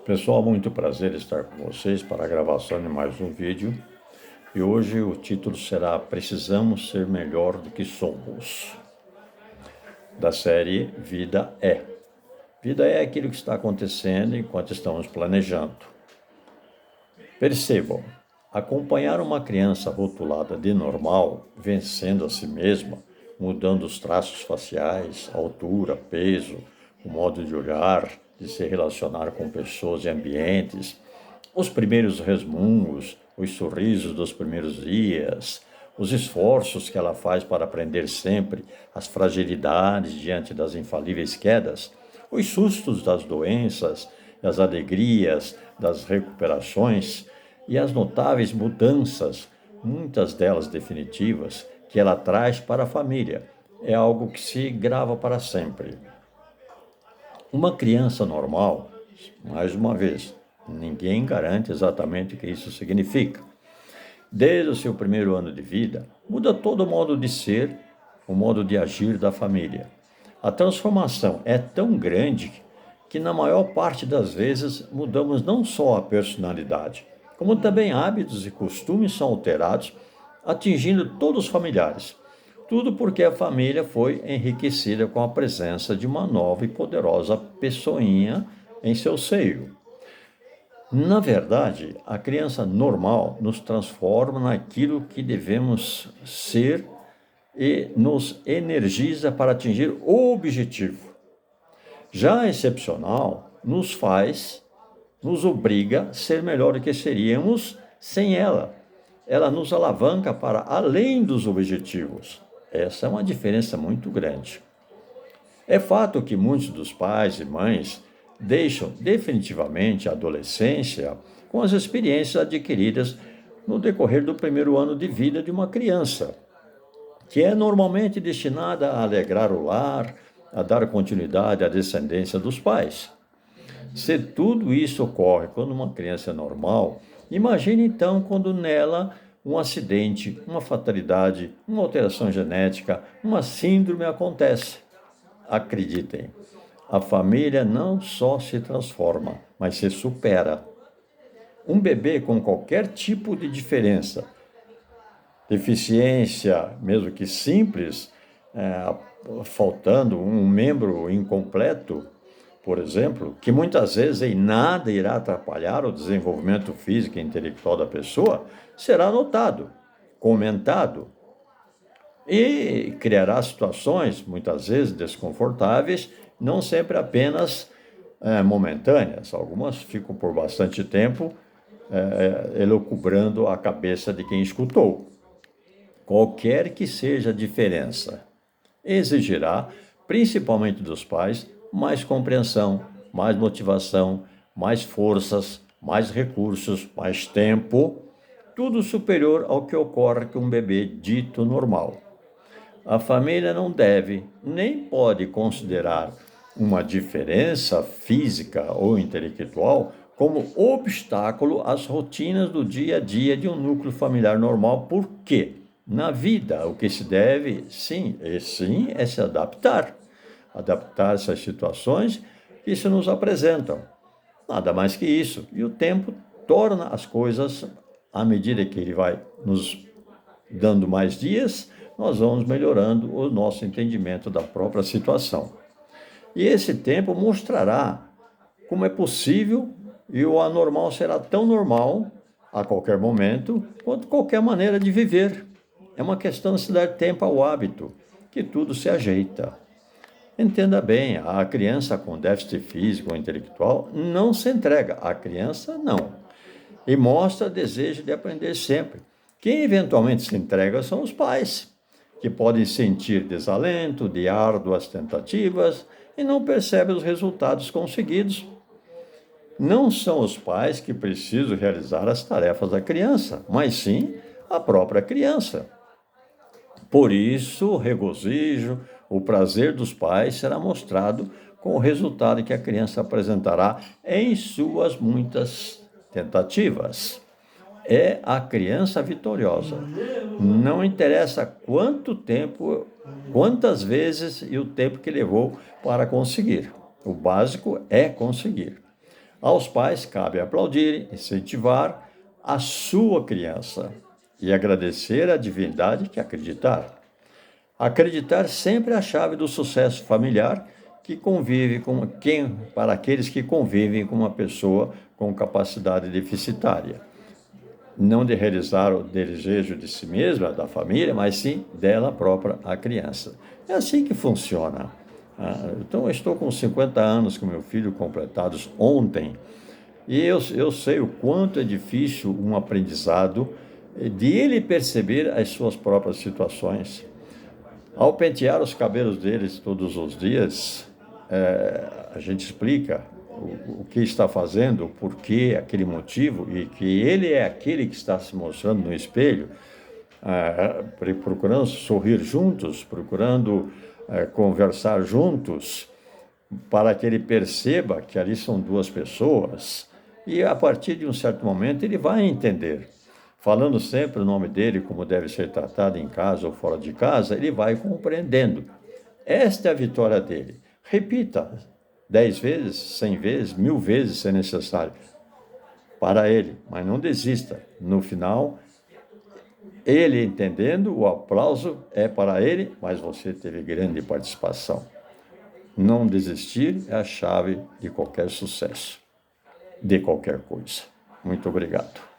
Pessoal, muito prazer estar com vocês para a gravação de mais um vídeo. E hoje o título será Precisamos Ser Melhor do que Somos, da série Vida é. Vida é aquilo que está acontecendo enquanto estamos planejando. Percebam, acompanhar uma criança rotulada de normal, vencendo a si mesma, mudando os traços faciais, altura, peso, o modo de olhar, de se relacionar com pessoas e ambientes, os primeiros resmungos, os sorrisos dos primeiros dias, os esforços que ela faz para aprender sempre, as fragilidades diante das infalíveis quedas, os sustos das doenças, as alegrias das recuperações e as notáveis mudanças, muitas delas definitivas, que ela traz para a família. É algo que se grava para sempre. Uma criança normal, mais uma vez, ninguém garante exatamente o que isso significa. Desde o seu primeiro ano de vida, muda todo o modo de ser, o modo de agir da família. A transformação é tão grande que, na maior parte das vezes, mudamos não só a personalidade, como também hábitos e costumes são alterados, atingindo todos os familiares. Tudo porque a família foi enriquecida com a presença de uma nova e poderosa pessoinha em seu seio. Na verdade, a criança normal nos transforma naquilo que devemos ser e nos energiza para atingir o objetivo. Já a excepcional nos obriga a ser melhor do que seríamos sem ela. Ela nos alavanca para além dos objetivos. Essa é uma diferença muito grande. É fato que muitos dos pais e mães deixam definitivamente a adolescência com as experiências adquiridas no decorrer do primeiro ano de vida de uma criança, que é normalmente destinada a alegrar o lar, a dar continuidade à descendência dos pais. Se tudo isso ocorre quando uma criança é normal, imagine então quando nela um acidente, uma fatalidade, uma alteração genética, uma síndrome acontece. Acreditem, a família não só se transforma, mas se supera. Um bebê com qualquer tipo de diferença, deficiência, mesmo que simples, faltando um membro incompleto, por exemplo, que muitas vezes em nada irá atrapalhar o desenvolvimento físico e intelectual da pessoa, será notado, comentado e criará situações, muitas vezes desconfortáveis, não sempre apenas momentâneas. Algumas ficam por bastante tempo elucubrando a cabeça de quem escutou. Qualquer que seja a diferença, exigirá, principalmente dos pais, mais compreensão, mais motivação, mais forças, mais recursos, mais tempo, tudo superior ao que ocorre com um bebê dito normal. A família não deve nem pode considerar uma diferença física ou intelectual como obstáculo às rotinas do dia a dia de um núcleo familiar normal, porque na vida o que se deve, sim, é se adaptar. Adaptar essas situações que se nos apresentam. Nada mais que isso. E o tempo torna as coisas, à medida que ele vai nos dando mais dias, nós vamos melhorando o nosso entendimento da própria situação. E esse tempo mostrará como é possível e o anormal será tão normal a qualquer momento quanto qualquer maneira de viver. É uma questão de se dar tempo ao hábito, que tudo se ajeita. Entenda bem, a criança com déficit físico ou intelectual não se entrega. A criança não. E mostra desejo de aprender sempre. Quem eventualmente se entrega são os pais, que podem sentir desalento de árduas tentativas e não percebem os resultados conseguidos. Não são os pais que precisam realizar as tarefas da criança, mas sim a própria criança. Por isso, o regozijo, o prazer dos pais será mostrado com o resultado que a criança apresentará em suas muitas tentativas. É a criança vitoriosa. Não interessa quanto tempo, quantas vezes e o tempo que levou para conseguir. O básico é conseguir. Aos pais cabe aplaudir, incentivar a sua criança e agradecer a divindade que acreditar. Acreditar sempre é a chave do sucesso familiar que convive com quem, para aqueles que convivem com uma pessoa com capacidade deficitária. Não de realizar o desejo de si mesma, da família, mas sim dela própria, a criança. É assim que funciona. Então, eu estou com 50 anos com meu filho, completados ontem, e eu sei o quanto é difícil um aprendizado de ele perceber as suas próprias situações. Ao pentear os cabelos deles todos os dias, a gente explica o que está fazendo, o porquê, aquele motivo, e que ele é aquele que está se mostrando no espelho, procurando sorrir juntos, procurando conversar juntos, para que ele perceba que ali são duas pessoas, e a partir de um certo momento ele vai entender. Falando sempre o nome dele, como deve ser tratado em casa ou fora de casa, ele vai compreendendo. Esta é a vitória dele. Repita 10 vezes, 100 vezes, 1000 vezes, se é necessário, para ele, mas não desista. No final, ele entendendo, o aplauso é para ele, mas você teve grande participação. Não desistir é a chave de qualquer sucesso, de qualquer coisa. Muito obrigado.